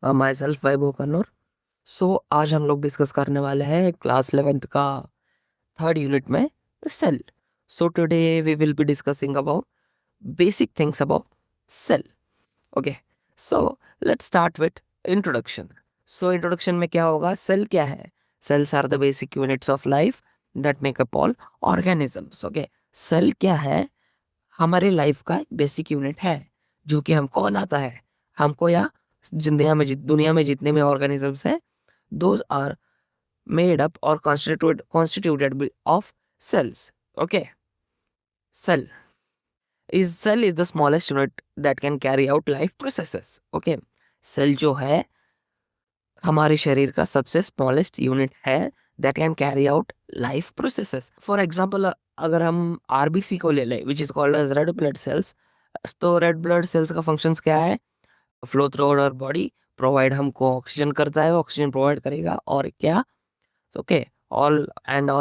My self वैभव कन्नौर। सो आज हम लोग डिस्कस करने वाले हैं क्लास 11th का थर्ड यूनिट में the cell. So today we will be discussing about basic things about cell. Okay, so let's start with introduction. So introduction में क्या होगा, सेल क्या है? Cells are the basic units of life that make up all organisms. Okay, cell क्या है? हमारे life का basic unit है जो कि हमको बनाता है, हमको या दुनिया में जितने भी ऑर्गेनिजम्स हैं, दोज आर मेड अप और constituted of cells. Okay, cell is the smallest unit that can carry out life processes. Okay, cell जो है हमारे शरीर का सबसे स्मॉलेस्ट यूनिट है that can carry out life processes. For example, अगर हम आरबीसी को ले लें which is called as red blood cells, तो रेड ब्लड सेल्स का फंक्शंस क्या है? Flow through our body, provide हमको ऑक्सीजन करता है, ऑक्सीजन प्रोवाइड करेगा और क्या? Okay, all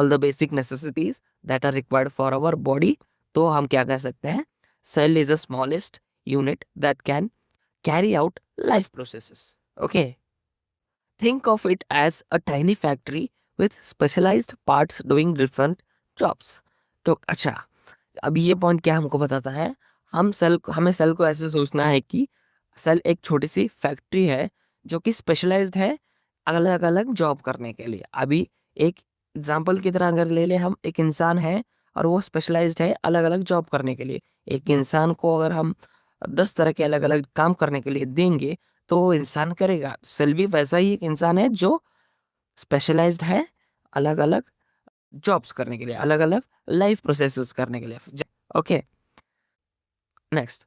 the basic necessities that are required for our body. तो हम क्या कह सकते हैं? Cell is the smallest unit that can carry out life processes. Okay, think of it as a tiny factory with specialized parts doing different jobs। तो अच्छा, अब ये पॉइंट क्या हमको बताता है? हमें सेल को ऐसे सोचना है कि सेल एक छोटी सी फैक्ट्री है जो कि स्पेशलाइज्ड है अलग अलग जॉब करने के लिए। अभी एक एग्जांपल की तरह अगर ले ले, हम एक इंसान है और वो स्पेशलाइज्ड है अलग अलग जॉब करने के लिए। एक इंसान को अगर हम 10 तरह के अलग अलग काम करने के लिए देंगे तो वो इंसान करेगा। सेल भी वैसा ही एक इंसान है जो स्पेशलाइज्ड है अलग अलग जॉब्स करने के लिए, अलग अलग लाइफ प्रोसेसेस करने के लिए। Okay, next,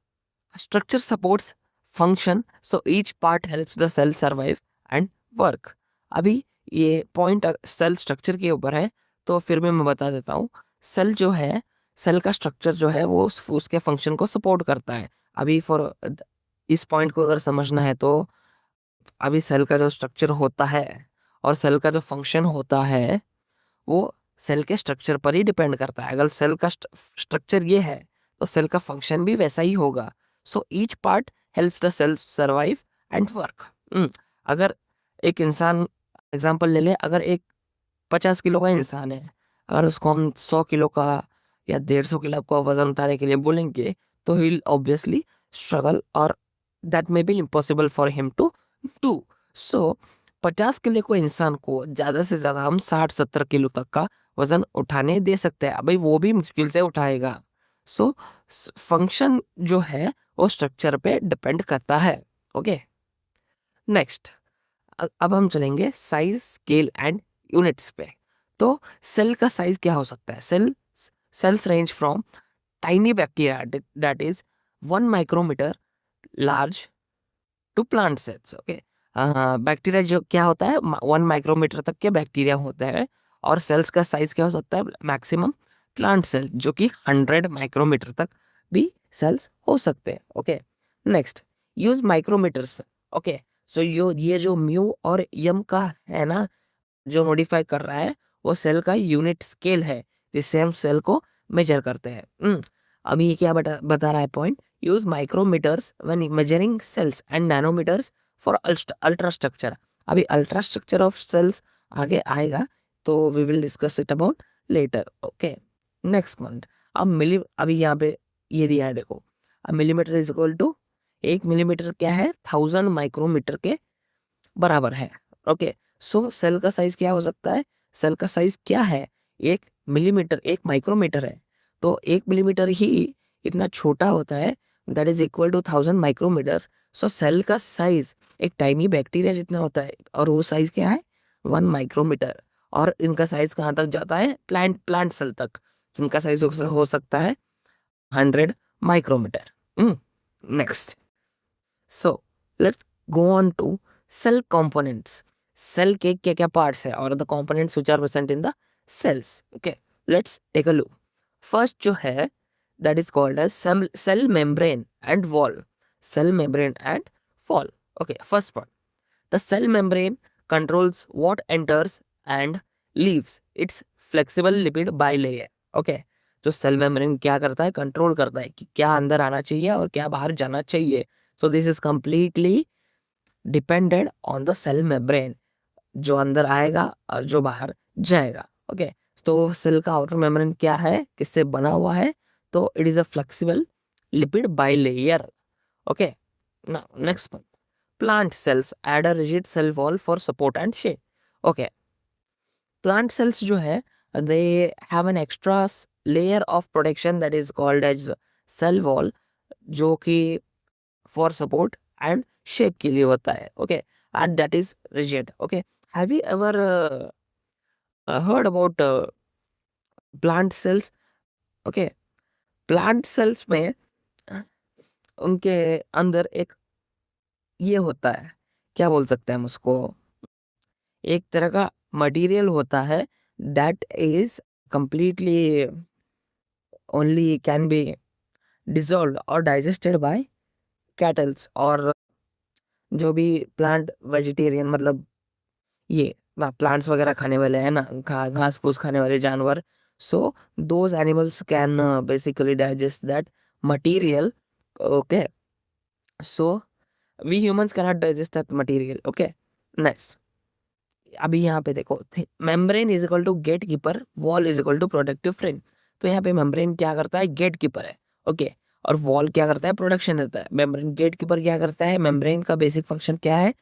structure supports function, so each part helps the cell survive and work. अभी ये पॉइंट सेल स्ट्रक्चर के ऊपर है, तो फिर भी मैं बता देता हूँ। सेल जो है, सेल का स्ट्रक्चर जो है वो उसके फंक्शन को सपोर्ट करता है। अभी फॉर इस पॉइंट को अगर समझना है तो अभी सेल का जो स्ट्रक्चर होता है और सेल का जो फंक्शन होता है वो सेल के स्ट्रक्चर पर ही डिपेंड करता है। अगर सेल का स्ट्रक्चर ये है तो सेल का फंक्शन भी वैसा ही होगा। So each part helps the cell survive and work. अगर एक इंसान एग्जांपल ले ले, अगर एक 50 किलो का इंसान है, अगर उसको हम 100 किलो का या 150 किलो का वजन उठाने के लिए बोलेंगे तो ही ऑब्वियसली स्ट्रगल और that may be impossible for him to do. So 50 kilo को इंसान को ज्यादा से ज्यादा हम 60-70 किलो तक का वजन उठाने दे सकते हैं, भाई वो भी मुश्किल से उठाएगा। सो फंक्शन जो है वो स्ट्रक्चर पे डिपेंड करता है। ओके, नेक्स्ट, अब हम चलेंगे साइज, स्केल एंड यूनिट्स पे। तो सेल का साइज क्या हो सकता है? Cells range from tiny bacteria that is 1 micrometer large to plant cells. Okay, bacteria जो क्या होता है, 1 माइक्रोमीटर तक के बैक्टीरिया होते हैं। और सेल्स का साइज क्या हो सकता है? मैक्सिमम प्लांट सेल जो कि 100 माइक्रोमीटर तक भी सेल्स हो सकते हैं। Okay, next, use micrometers. Okay, so ये जो म्यू और यम का है ना, जो मॉडिफाई कर रहा है, वो सेल का यूनिट स्केल है जिससे हम सेल को मेजर करते हैं। अभी ये क्या बता रहा है point? Use micrometers when measuring cells and nanometers for ultra structure. अभी अल्ट्रा स्ट्रक्चर ऑफ सेल्स आगे आएगा, तो we will discuss it about later. Okay, next point, अभी यहाँ पे ये दिया है, देखो, अब millimeter is equal to, 1 millimeter क्या है? 1000 माइक्रोमीटर के बराबर है। ओके, सो सेल का साइज क्या हो सकता है? सेल का साइज क्या है? 1 मिलीमीटर, 1 माइक्रोमीटर है, तो 1 मिलीमीटर ही इतना छोटा होता है, that is equal to 1000 micrometer. So cell का साइज एक टाइनी बैक्टीरिया जितना होता है, और वो साइज क्या है? 1 माइक्रोमीटर। और इनका साइज कहाँ तक जाता है? प्लांट सेल तक, जिनका साइज हो सकता है 100 micrometer. Next, so let's go on to cell components. Cell के क्या क्या पार्ट्स है और the components which are present in the cells. Okay, let's take a look. First जो है that is called as cell membrane and wall. Cell membrane and wall. Okay, first point, the cell membrane controls what enters and leaves it's flexible lipid bilayer. Okay, जो cell membrane क्या करता है? Control करता है कि क्या अंदर आना चाहिए और क्या बाहर जाना चाहिए। So this is completely depended on the cell membrane, जो अंदर आएगा और जो बाहर जाएगा। ओके, तो सेल का आउटर मेम्ब्रेन क्या है, किससे बना हुआ है, तो it is a flexible lipid bilayer. Okay, now next one, plant cells add a rigid cell wall for support and shape. Okay, plant cells जो है they have an extra layer of protection that is called as cell wall, जो कि for support and shape के लिए होता है। Okay, and that is rigid. Okay, have you ever heard about plant cells? Okay, plant sales में उनके अंदर एक ये होता है, क्या बोल सकते हैं हम उसको, एक तरह का मटेरियल होता है that is completely only can be dissolved or digested by kettles और जो भी प्लांट वेजिटेरियन, मतलब ये प्लांट्स वगैरह खाने वाले हैं ना, घास फूस खाने वाले जानवर, so those animals can basically digest that material. Okay, so we humans can not digest that material. Okay, next, अभी यहाँ पे देखो, membrane is equal to gate keeper, wall is equal to protective frame. तो यहाँ पे membrane क्या करता है, गेट कीपर है। ओके, और वॉल क्या करता है, प्रोटेक्शन देता है। मेम्ब्रेन गेट कीपर क्या करता है, मेम्ब्रेन का बेसिक फंक्शन क्या है,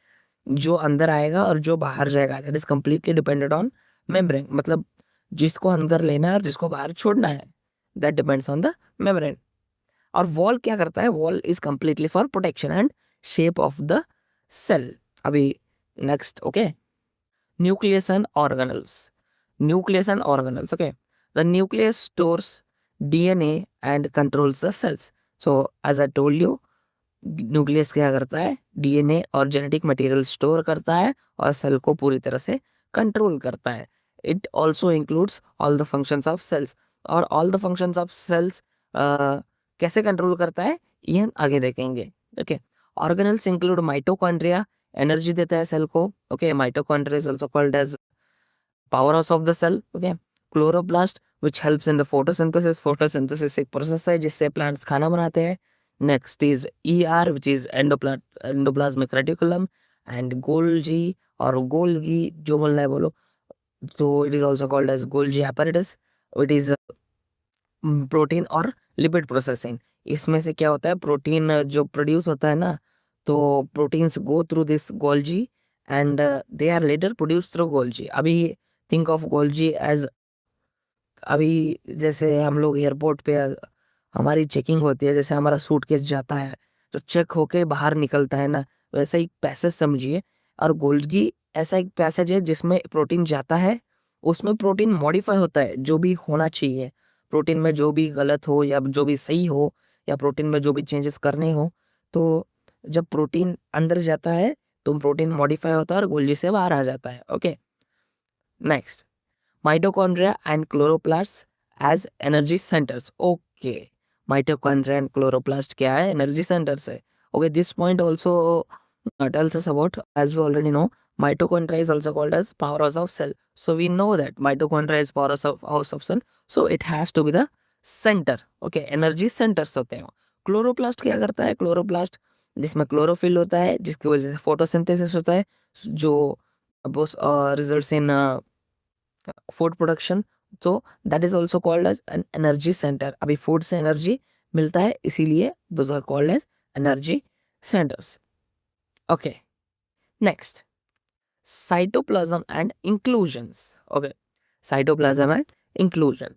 जो अंदर आएगा और जो बाहर जाएगा, that is completely depended on membrane, मतलब जिसको अंदर लेना है और जिसको बाहर छोड़ना है, that depends on the membrane. और वॉल क्या करता है, wall is completely for protection and shape of the cell. अभी next, okay, nucleus and organelles. Nucleus and organelles. Okay, the nucleus stores DNA and controls the cells. So as I told you, nucleus क्या करता है, DNA और genetic material store करता है और cell को पूरी तरह से कंट्रोल करता है। It also includes all the functions of cells. और all the functions of cells कैसे कंट्रोल करता है, ये आगे देखेंगे। Okay, organelles include mitochondria, energy देता है सेल को। Okay, mitochondria is also called as power house of the cell. Okay, chloroplast which helps in the photosynthesis, photosynthesis एक प्रोसेस है जिससे प्लांट्स खाना बनाते हैं। Next is ER which is endoplasmic reticulum, and Golgi और Golgi, जो बोलना है बोलो। तो it is also called as Golgi apparatus. It is protein और लिपिड प्रोसेसिंग। इसमें से क्या होता है, प्रोटीन जो प्रोड्यूस होता है ना, तो proteins go through this Golgi and they are later produce through Golgi. अभी थिंक ऑफ गोल्जी एज, अभी जैसे हम लोग एयरपोर्ट पे हमारी चेकिंग होती है, जैसे हमारा सूटकेस जाता है तो चेक होके बाहर निकलता है ना, वैसा एक पैसेज समझिए। और गोल्गी ऐसा एक पैसेज है जिसमें प्रोटीन जाता है, उसमें प्रोटीन मॉडिफाई होता है, जो भी होना चाहिए प्रोटीन में, जो भी गलत हो या जो भी सही हो, या प्रोटीन में जो भी चेंजेस करने हो, तो जब प्रोटीन अंदर जाता है तो प्रोटीन मॉडिफाई होता है और गोल्जी से बाहर आ जाता है। Okay, next, mitochondria and chloroplasts as energy centers. Okay, mitochondria and chloroplast क्या है, energy centers है। Okay, this point also tells us about, as we already know, mitochondria is also called as powerhouse of cell. So we know that mitochondria is powerhouse of cell, so it has to be the center. Okay, energy centers होते हैं। Chloroplast क्या करता है, chloroplast जिसमें chlorophyll होता है, जिसकी वजह से फोटोसिंथेसिस होता है, जो रिजल्ट्स इन फूड प्रोडक्शन। तो that is also called as an energy centre. अभी फूड से एनर्जी मिलता है, इसीलिए those are called as energy centres. Okay, next, cytoplasm and inclusions. Okay, cytoplasm and inclusion.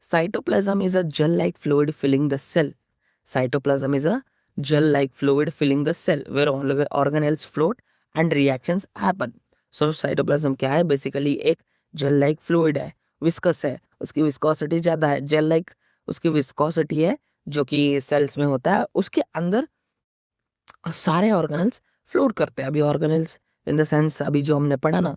Cytoplasm is a gel-like fluid filling the cell. Cytoplasm is a gel-like fluid filling the cell where organelles float and reactions happen. So cytoplasm क्या है, basically एक jail-like fluid है, viscous है, उसकी viscosity ज़्यादा है, jail-like उसकी viscosity है, जो कि सेल्स में होता है, उसके अंदर सारे ऑर्गेनल्स फ्लोट करते हैं। अभी ऑर्गेनल्स इन द सेंस अभी जो हमने पढ़ा ना,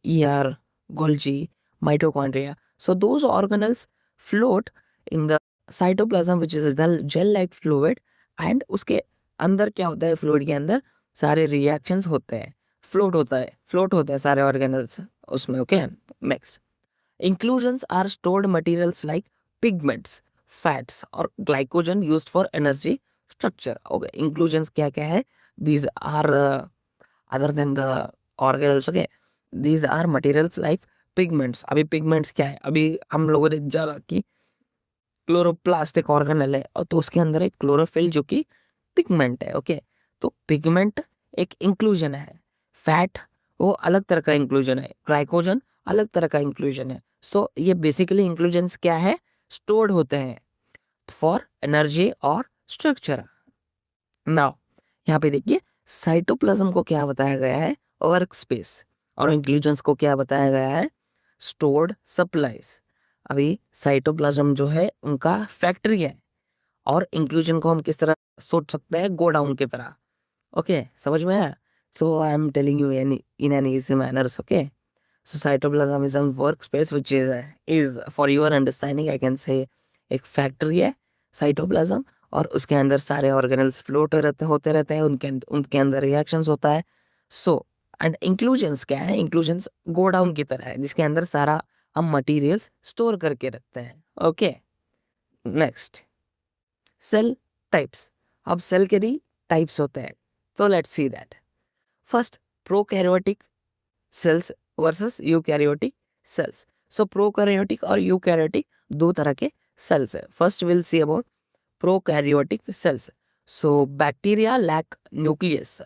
ER, Golgi, mitochondria. So those organelles float in the cytoplasm, which is the gel-like fluid, and उसके अंदर क्या होता है, फ्लूइड के अंदर सारे रिएक्शंस होते हैं, फ्लोट होते हैं सारे ऑर्गेनल्स उसमें। Okay, next, inclusions are stored materials like pigments, fats और glycogen used for energy structure. Okay, inclusions क्या क्या है, these are other than the organelles. Okay, these are materials like pigments. अभी pigments क्या है, अभी हम लोगों ने जाना कि क्लोरोप्लास्ट एक ऑर्गेनल है और तो उसके अंदर एक क्लोरोफिल जो कि पिगमेंट है. ओके, तो पिगमेंट एक इंक्लूजन है, फैट वो अलग तरह का इंक्लूजन है, ग्लाइकोजन अलग तरह का इंक्लूजन है. सो ये बेसिकली इंक्लूजन्स क्या है, स्टोर्ड होते हैं फॉर एनर्जी और स्ट्रक्चर. नाउ यहाँ पे देखिए साइटोप्लाज्म को क्या बताया गया है, वर्क स्पेस, और इंक्लूजन्स को क्या बताया गया है, स्टोर्ड सप्लाईज. अभी साइटोप्लाज्म जो है उनका फैक्ट्री है और इंक्लूजन को हम किस तरह सोच सकते हैं, गोडाउन की तरह. ओके, समझ में आया? So I am telling you in an easy manners. Okay, so cytoplasm is a work space which is for your understanding I can say एक फैक्ट्री है साइटोप्लाज्म, और उसके अंदर सारे ऑर्गेनल्स फ्लोट होते रहते हैं, उनके अंदर रिएक्शंस होता है. सो एंड इंक्लूजन्स क्या है, इंक्लूजन्स गोडाउन की तरह है जिसके अंदर सारा हम मटेरियल स्टोर करके रखते हैं. Okay, next cell types. अब सेल के भी टाइप्स होते हैं, तो let's see that. First, prokaryotic cells versus eukaryotic cells. So prokaryotic और यूकैरियोटिक दो तरह के सेल्स है. First will see about prokaryotic cells. So bacteria lack nucleus.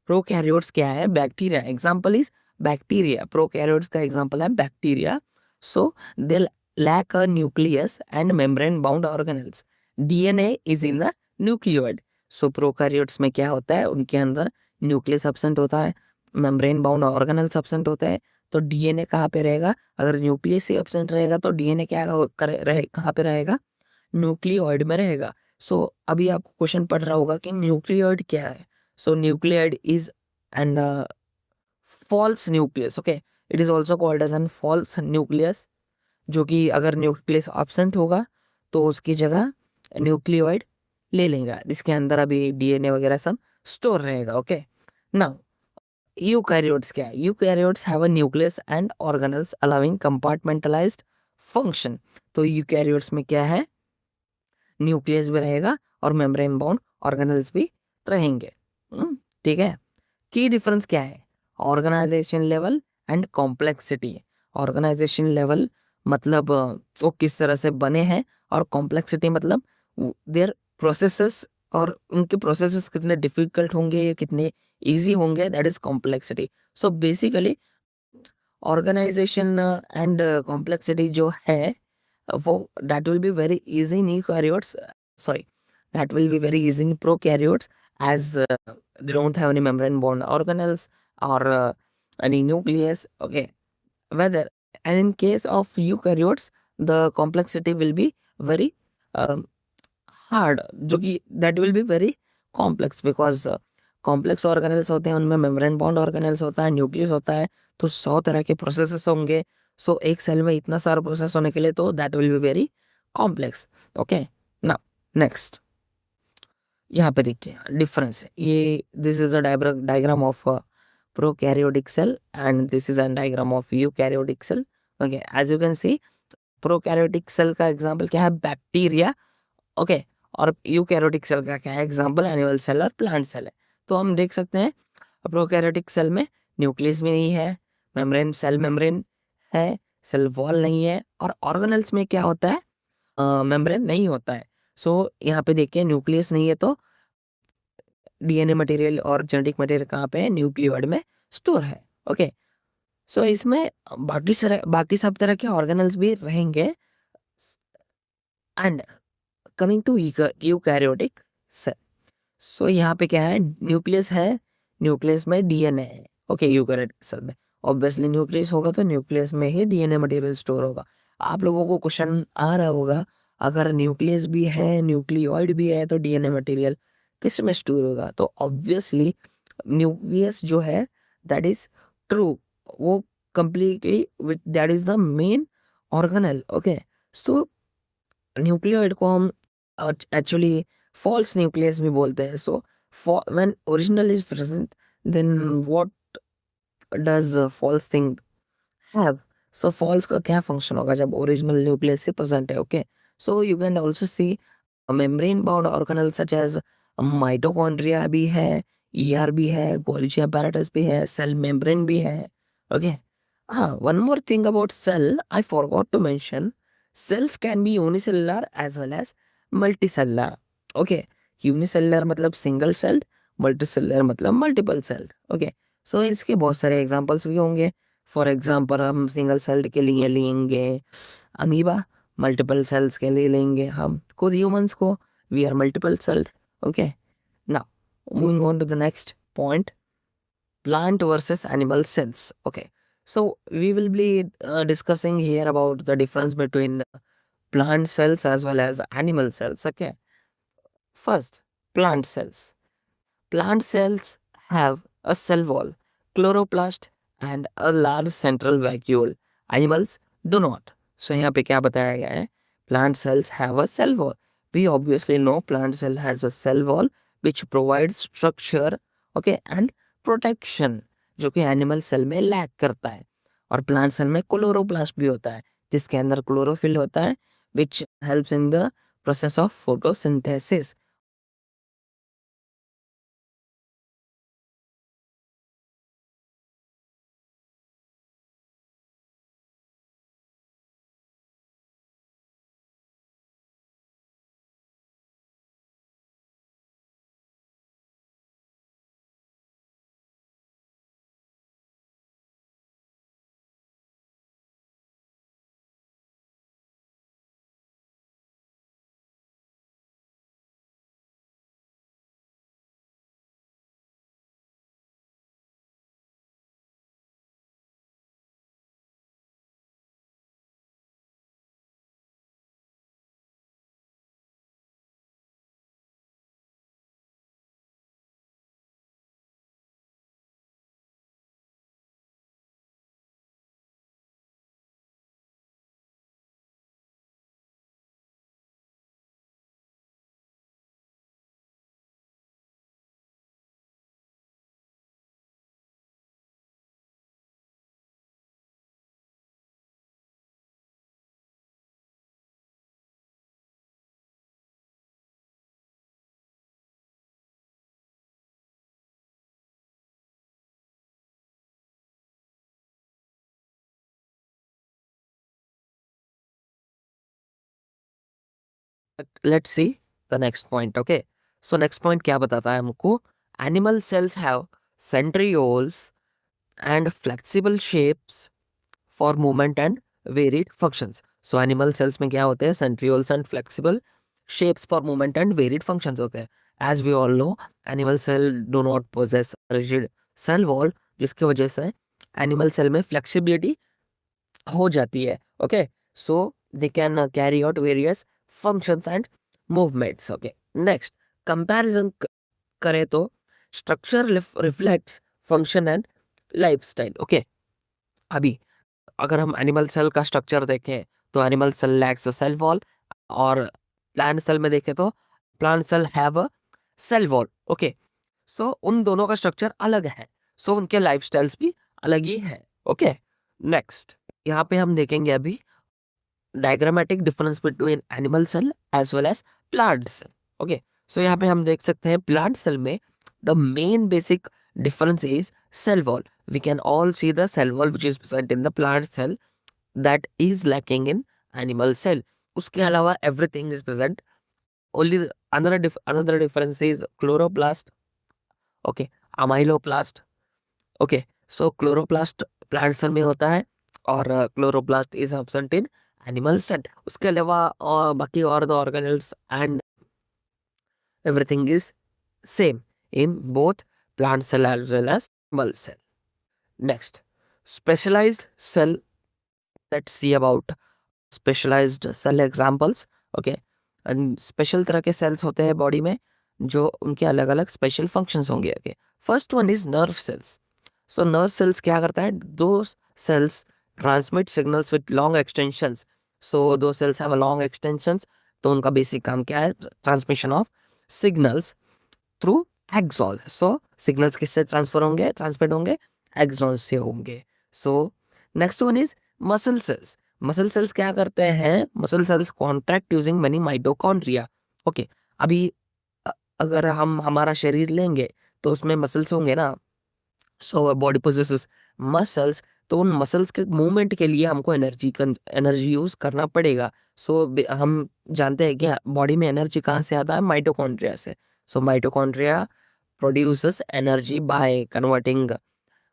Prokaryotes क्या है, bacteria. Example is bacteria. Prokaryotes का एग्जांपल है bacteria. So they lack a nucleus and membrane bound organelles. DNA is in the nucleoid. So prokaryotes में क्या होता है, उनके अंदर न्यूक्लियस एब्सेंट होता है, मेम्ब्रेन बाउंड ऑर्गेनेल्स एब्सेंट होते हैं. तो डीएनए कहाँ पे रहेगा, अगर न्यूक्लियस ही एब्सेंट रहेगा तो डीएनए क्या कहाँ पे रहेगा, न्यूक्लियोइड में रहेगा. सो अभी आपको क्वेश्चन पढ़ रहा होगा कि न्यूक्लियोइड क्या है. So nucleoid is and false nucleus. Okay, it is also called as an false nucleus, जो कि अगर न्यूक्लियस एब्सेंट होगा तो उसकी जगह न्यूक्लियोइड ले लेगा जिसके अंदर अभी डीएनए वगैरह सब स्टोर रहेगा. ओके, नाउ यूकैरियोट्स क्या है, eukaryotes have a nucleus and organelles allowing compartmentalized function. तो यूकैरियोट्स में क्या है, न्यूक्लियस भी रहेगा और मेम्ब्रेन बाउंड ऑर्गेनल्स भी रहेंगे. ठीक है. की डिफरेंस क्या है, organisation level and complexity. Organisation level मतलब वो किस तरह से बने हैं, और कॉम्प्लेक्सिटी मतलब देयर प्रोसेसेस, और उनके प्रोसेसेस कितने डिफिकल्ट होंगे या कितने इजी होंगे, that is complexity. So basically organisation and complexity जो है वो that will be very easy in eukaryotes, sorry, that will be very easy in prokaryotes, as they don't have any membrane bound organelles or any nucleus. Okay, whether, and in case of eukaryotes the complexity will be very um, hard, जो कि that will be very complex because complex organelles होते हैं, उनमें membrane bound organelles होता है, nucleus होता है, तो 100 तरह के प्रोसेसेस होंगे. सो एक सेल में इतना सारा प्रोसेस होने के लिए तो that will be very complex. Okay, now next यहाँ पे देखिए डिफरेंस है. ये this is a diagram of prokaryotic cell and this is an diagram of eukaryotic cell. Okay, as you can see prokaryotic cell का example क्या है, bacteria. Okay, और eukaryotic cell का क्या है एग्जांपल, एनिमल सेल और प्लांट सेल है. तो हम देख सकते हैं प्रोकैरियोटिक सेल में न्यूक्लियस भी नहीं है, मेम्ब्रेन है, सेल वॉल नहीं है, और ऑर्गेनल्स में क्या होता है, मेम्ब्रेन नहीं होता है. सो यहाँ पे देखिए न्यूक्लियस नहीं है तो डीएनए मटेरियल और जेनेटिक मटेरियल कहाँ पे है, न्यूक्लियोइड में स्टोर है. ओके, सो इसमें बाकी सब तरह के ऑर्गेनल्स भी रहेंगे. And coming to eukaryotic cell. So यहाँ पे क्या है, न्यूक्लियस है, न्यूक्लियस में डीएनए है. ओके, यूकैरियोटिक सेल में ऑब्वियसली न्यूक्लियस होगा तो न्यूक्लियस में ही डीएनए मटेरियल स्टोर होगा. आप लोगों को क्वेश्चन आ रहा होगा, अगर न्यूक्लियस भी है, न्यूक्लियोइड भी है, तो डीएनए मटेरियल किस में स्टोर होगा, तो ऑब्वियसली न्यूक्लियस जो है दैट इज ट्रू, वो completely that is the main organelle. Okay, so nucleoid को हम एक्चुअली false nucleus भी बोलते हैं. So when original is present, then what does false thing have? So false का क्या function होगा जब original nucleus से present है. Okay, so you can also see a membrane bound organelle such as mitochondria भी है, ईआर भी है, गोल्जी apparatus भी है, सेल मेम्ब्रेन भी है. ओके. हाँ, one more thing about cell I forgot to mention. Cells can be unicellular as well as multicellular. Okay. Unicellular मतलब सिंगल सेल्ड, मल्टीसेलुलर मतलब मल्टीपल सेल्ड. ओके. सो इसके बहुत सारे एग्जांपल्स भी होंगे. फॉर एग्जांपल हम सिंगल सेल्ड के लिए लेंगे अमीबा, मल्टीपल सेल्स के लिए लेंगे हम खुद ह्यूमंस को, we are multiple celled. Okay. Now moving on to the next point, plant versus animal cells. Okay, so we will be discussing here about the difference between plant cells as well as animal cells. Okay, first, plant cells. Plant cells have a cell wall, chloroplast, and a large central vacuole. Animals do not. So यहाँ पे क्या बताया गया है? Plant cells have a cell wall. We obviously know plant cell has a cell wall which provides structure, okay, and protection, जो कि animal cell में lack करता है. और प्लांट सेल में क्लोरोप्लास्ट भी होता है जिसके अंदर क्लोरोफिल होता है which helps in the process of photosynthesis. Let's see the next point. Okay, so next point क्या बताता है हमको? Animal cells have centrioles and flexible shapes for movement and varied functions. So animal cells में क्या होते हैं? Centrioles and flexible shapes for movement and varied functions होते हैं. As we all know, animal cell do not possess rigid cell wall, जिसकी वजह से animal cell में flexibility हो जाती है. Okay, so they can carry out various functions and movements. Okay, next comparison करें तो structure reflects function and lifestyle. Okay, अभी अगर हम एनिमल सेल का स्ट्रक्चर देखें तो animal cell lacks a cell wall, और प्लांट सेल में देखें तो plant cell have a cell wall. Okay, so उन दोनों का स्ट्रक्चर अलग है, सो उनके लाइफस्टाइल्स भी अलग ही है. ओके, नेक्स्ट यहाँ पे हम देखेंगे अभी diagrammatic difference between animal cell as well as plant cell. Okay, so यहाँ पे हम देख सकते हैं प्लांट सेल में the main basic difference is cell wall. We can all see the cell wall which is present in the plant cell that is lacking in animal cell. उसके अलावा everything is present. Only another difference is chloroplast. Okay, amyloplast. Okay, so chloroplast plant cell में होता है और chloroplast is absent in animal cell. उसके अलावा बाकी और the organelles and everything is same in both plant cell as well as animal cell. Next, specialized cell. Let's see about specialized cell examples. Okay, and special तरह के cells होते हैं body में जो उनके अलग अलग special functions होंगे. Okay, first one is nerve cells. So nerve cells क्या करता है? Those cells transmit signals with long extensions. So those cells have a long extensions. तो उनका basic काम क्या है? Transmission of signals through axon. So signals किससे transfer होंगे, ट्रांसमिट होंगे? एक्सॉन से होंगे. So next one is muscle cells. Muscle cells क्या करते हैं? Muscle cells contract using many mitochondria. Okay, अभी अगर हम हमारा शरीर लेंगे तो उसमें मसल्स होंगे ना, सो बॉडी पोजेसेस मसल्स, तो उन मसल्स के मूवमेंट के लिए हमको एनर्जी यूज करना पड़ेगा। हम जानते हैं कि बॉडी में एनर्जी कहाँ से आता है, माइटोकॉन्ड्रिया से। So mitochondria produces energy by converting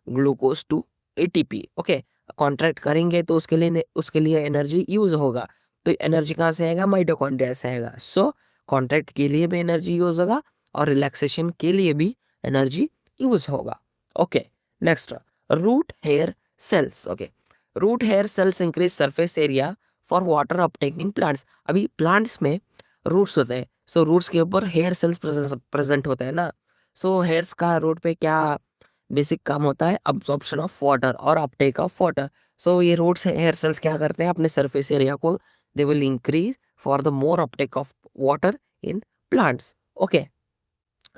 glucose to ATP. Okay, contract करेंगे तो उसके लिए एनर्जी यूज होगा। तो एनर्जी कहाँ से आएगा, माइटोकॉन्ड्रिया से आएगा। सो कॉन्ट्रैक्ट के लिए भी एनर्जी यूज होगा और रिलैक्सेशन के लिए भी एनर्जी यूज होगा। Okay, next, root hair cells. Okay, root hair cells increase surface area for water uptake in plants. अभी प्लांट्स में रूट्स होते हैं, सो रूट्स के ऊपर हेयर सेल्स प्रेजेंट होते हैं ना। सो हेयर्स का रूट पे क्या बेसिक काम होता है, अब्जॉर्प्शन ऑफ वाटर और अपटेक ऑफ वाटर। सो ये रूट्स हेयर सेल्स क्या करते हैं, अपने सरफेस एरिया को they will increase for the more uptake of water in plants. Okay,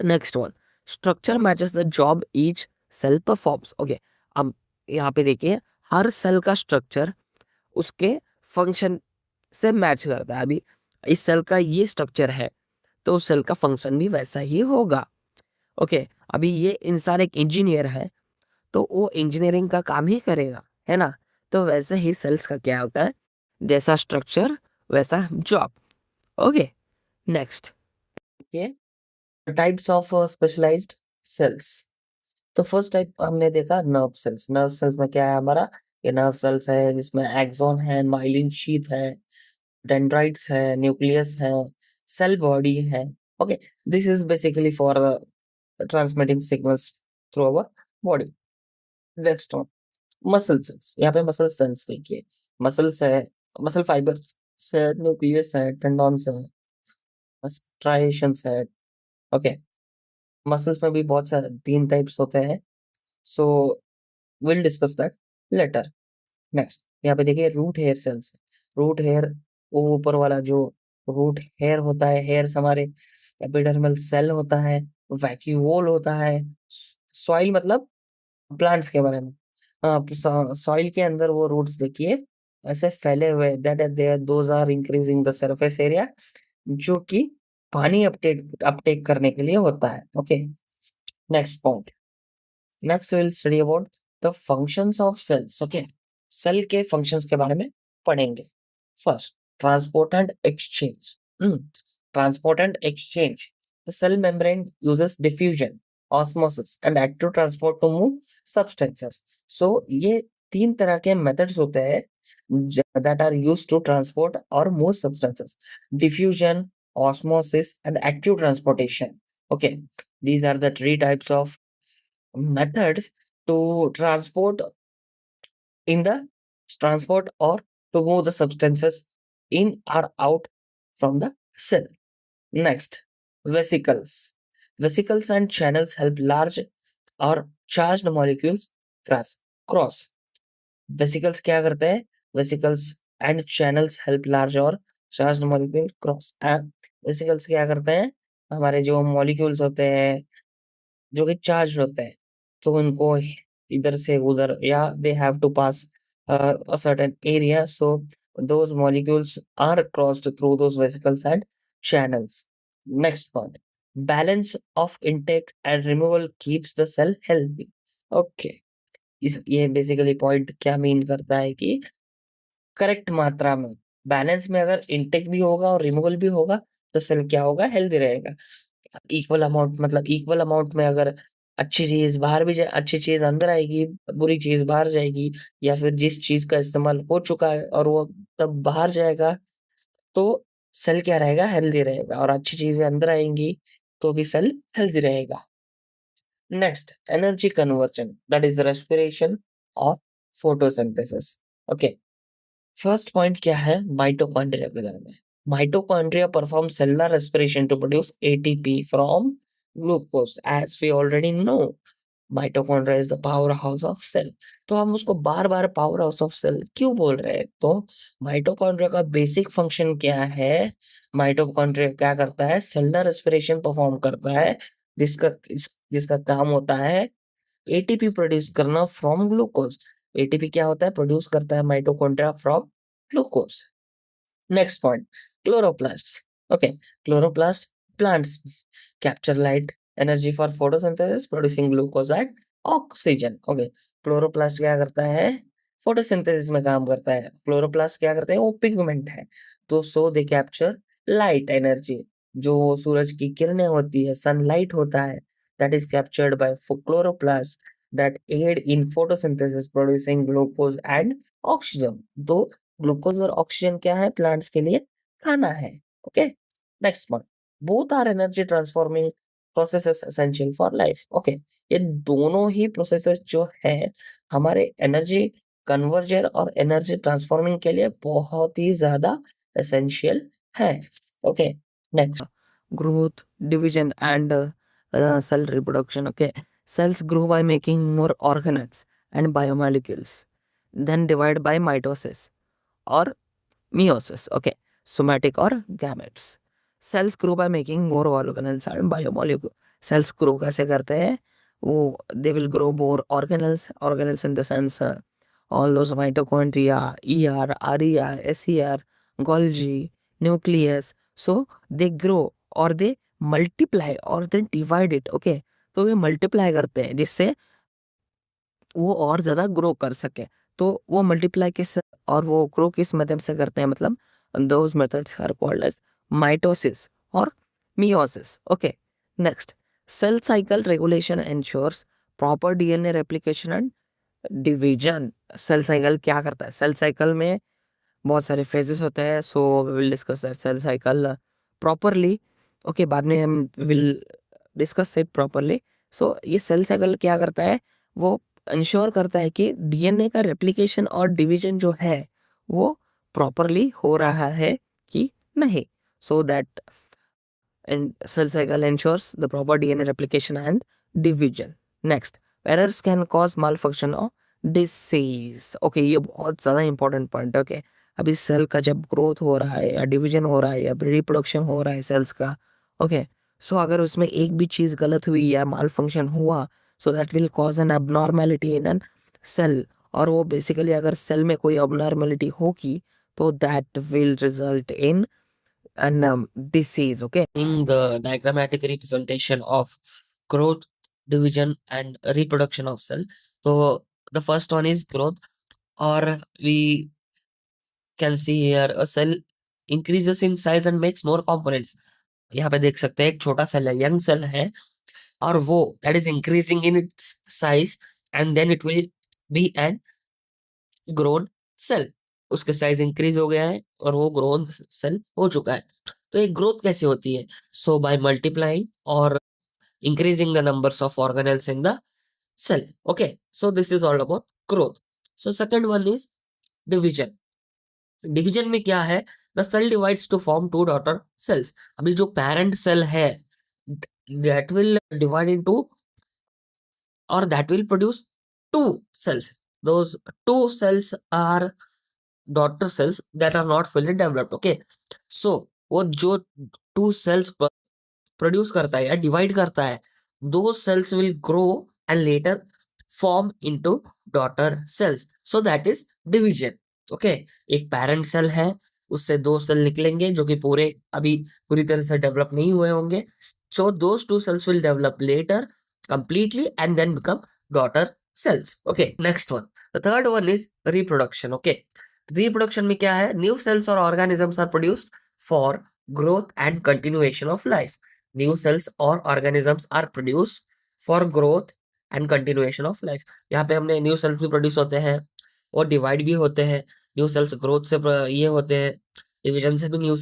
next one, structure matches the job each cell performs. Okay, अब यहाँ पे देखिए हर सेल का स्ट्रक्चर उसके फंक्शन से मैच करता है। अभी इस सेल का ये स्ट्रक्चर है तो उस सेल का फंक्शन भी वैसा ही होगा। ओके, अभी ये इंसान एक इंजीनियर है तो वो इंजीनियरिंग का काम ही करेगा, है ना। तो वैसे ही सेल्स का क्या होता है, जैसा स्ट्रक्चर वैसा job. Okay, next, types of specialised cells. तो फर्स्ट टाइप हमने देखा नर्व सेल्स। नर्व सेल्स में क्या है हमारा, ये नर्व सेल्स है जिसमें एक्सॉन है, माइलिन शीथ है, डेंड्राइट्स है, न्यूक्लियस है, सेल बॉडी है। Okay, this is basically for transmitting signals through our body. Next one, muscle cells. यहाँ पे मसल सेल्स देखिए, मसल्स है, मसल फाइबर्स है, न्यूक्लियस है, टेंडॉन्स है, स्ट्राइएशंस है। ओके, मसल्स में भी बहुत सारे 3 टाइप्स होते हैं, so will discuss that later. Next, यहाँ पे देखिए root hair cells. Root hair, वो ऊपर वाला जो रूट हेयर होता है, हेयर्स हमारे एपिडर्मल सेल होता है, वैक्यूओल होता है, सॉइल मतलब प्लांट्स के बारे में। सॉइल के अंदर वो रूट्स देखिए ऐसे फैले हुए, that there those are increasing the surface area, जो कि पानी अपटेक अपटेक करने के लिए होता है। Okay, next point, next will study about the functions of cells. Okay, cell के फंक्शंस के बारे में पढ़ेंगे। First, transport and exchange. Transport and exchange, the cell membrane uses diffusion, osmosis and active transport to move substances. So ये 3 तरह के methods होते हैं that are used to transport or move substances: diffusion, osmosis and active transportation. Okay, these are the 3 types of methods to in the transport or to move the substances in or out from the cell. Next, vesicles. Vesicles and channels help large or charged molecules cross. Vesicles क्या करते हैं? Vesicles and channels help large और charged molecule cross. Vesicles क्या करते हैं? हमारे जो molecules होते हैं जो कि चार्ज होते हैं, तो उनको इधर से उधर, या they have to pass a certain area, so those molecules are crossed through those vesicles and channels. Next point, balance of intake and removal keeps the cell healthy. Okay, इस ये बेसिकली पॉइंट क्या mean करता है कि correct मात्रा में, balance में अगर इनटेक भी होगा और रिमूवल भी होगा तो सेल क्या होगा, हेल्दी रहेगा। इक्वल अमाउंट, मतलब इक्वल अमाउंट में अगर अच्छी चीज बाहर भी जाए, अच्छी चीज अंदर आएगी, बुरी चीज बाहर जाएगी, या फिर जिस चीज का इस्तेमाल हो चुका है और वो तब बाहर जाएगा, तो सेल क्या रहेगा, हेल्दी रहेगा, और अच्छी चीजें अंदर आएंगी तो भी सेल हेल्दी रहेगा। Next, energy conversion, that is respiration और फोटोसिंथेसिस। ओके, फर्स्ट पॉइंट क्या है माइटोकॉन्ड्रिया के बारे में। Mitochondria perform cellular respiration to produce ATP from glucose, as we already know. Mitochondria is the power house of cell. तो हम उसको बार बार पावर हाउस ऑफ सेल क्यों बोल रहे हैं, तो माइटोकॉन्ड्रिया का बेसिक फंक्शन क्या है, माइटोकॉन्ड्रिया क्या करता है, सेलुलर रेस्पिरेशन परफॉर्म करता है, जिसका काम होता है एटीपी प्रोड्यूस करना फ्रॉम ग्लूकोज। एटीपी क्या होता है, प्रोड्यूस करता है mitochondria from glucose. Next point, chloroplast. Okay, chloroplast plants में capture light, energy for photosynthesis producing glucose and oxygen. Okay, chloroplast क्या करता है? फोटोसिंथेसिस में काम करता है। क्लोरोप्लास्ट क्या करते हैं? वो पिगमेंट है। तो so they capture light energy, जो सूरज की किरणें होती है, सनलाइट होता है, that is captured by chloroplast that aid in photosynthesis producing glucose and oxygen. तो ग्लूकोज और ऑक्सीजन क्या है? प्लांट्स के लिए खाना है। Okay, next point, both are energy transforming processes essential for life. Okay, ये दोनों ही प्रोसेसेस जो है हमारे एनर्जी कन्वर्जन और एनर्जी ट्रांसफॉर्मिंग के लिए बहुत ही ज्यादा एसेंशियल है। Okay, next, growth, division, and cell reproduction. Okay, cells grow by making more organelles and biomolecules, then divide by mitosis or meiosis. Okay, somatic or gametes. Cells grow by making more organelles and biomolecules. Cells grow कैसे करते हैं? वो they will grow more organelles. Organelles in the sense all those mitochondria, ER, RER, SER, Golgi, nucleus. So they grow or they multiply or they divide it. Okay, तो ये multiply करते हैं जिससे वो और ज्यादा ग्रो कर सके। तो वो मल्टीप्लाई किस और वो ग्रो किस मेथड से करते हैं? मतलब those methods are called as mitosis और meiosis. Okay, next, cell cycle regulation ensures proper DNA replication and division. Cell cycle क्या करता है? सेल साइकिल में बहुत सारे फेजेस होते हैं, so we will discuss that cell cycle properly. Okay, बाद में हम will discuss it properly. So ये सेल साइकिल क्या करता है? वो इंश्योर करता है कि डीएनए का रेप्लिकेशन और डिवीजन जो है वो प्रॉपरली हो रहा है कि नहीं। So that and cell cycle ensures the proper DNA replication and division. Next, errors can cause malfunction or disease. Okay, ये बहुत ज़्यादा इंपॉर्टेंट पॉइंट है। ओके, अभी सेल का जब ग्रोथ हो रहा है या डिवीजन हो रहा है या रिप्रोडक्शन हो रहा है सेल्स का, ओके, सो अगर उसमें एक भी चीज़ गलत हुई या माल फंक्शन हुआ, so that will cause an abnormality in an cell. और वो बेसिकली अगर सेल में कोई abnormality होगी तो that will result in and disease. Okay, in the diagrammatic representation of growth, division, and reproduction of cell. So the first one is growth, or we can see here a cell increases in size and makes more components. यहाँ पे देख सकते हैं एक छोटा cell है, young cell है, और वो that is increasing in its size and then it will be an grown cell. उसके साइज इंक्रीज हो गया है और वो ग्रोन सेल हो चुका है। तो एक ग्रोथ कैसे होती है? सो बाय मल्टीप्लाइंग और increasing the numbers of organelles in the cell. Okay, so this is all about growth. So second one is division. Division में क्या है? The cell divides to form two daughter cells. अभी जो parent cell है that will divide into और that will produce two cells. those two cells are daughter cells that are not fully developed. Okay, so वो जो to sales produce करता है या divide करता है, दो cells will grow and later form into daughter cells, so that is division. Okay, एक parent cell है, उससे दो सेल निकलेंगे जो कि अभी पूरी तरह से डेवलप नहीं हुए होंगे। So those two cells will develop later completely and then become daughter cells. Okay, next one. The third one is reproduction. Okay, reproduction में क्या है? New cells or organisms are produced for growth and continuation of life. New cells or organisms are produced for growth and continuation of life. यहाँ पे हमने new sales भी produce होते हैं और डिवाइड भी होते हैं। न्यू सेल्स ग्रोथ से ये होते हैं, डिवीजन से भी न्यू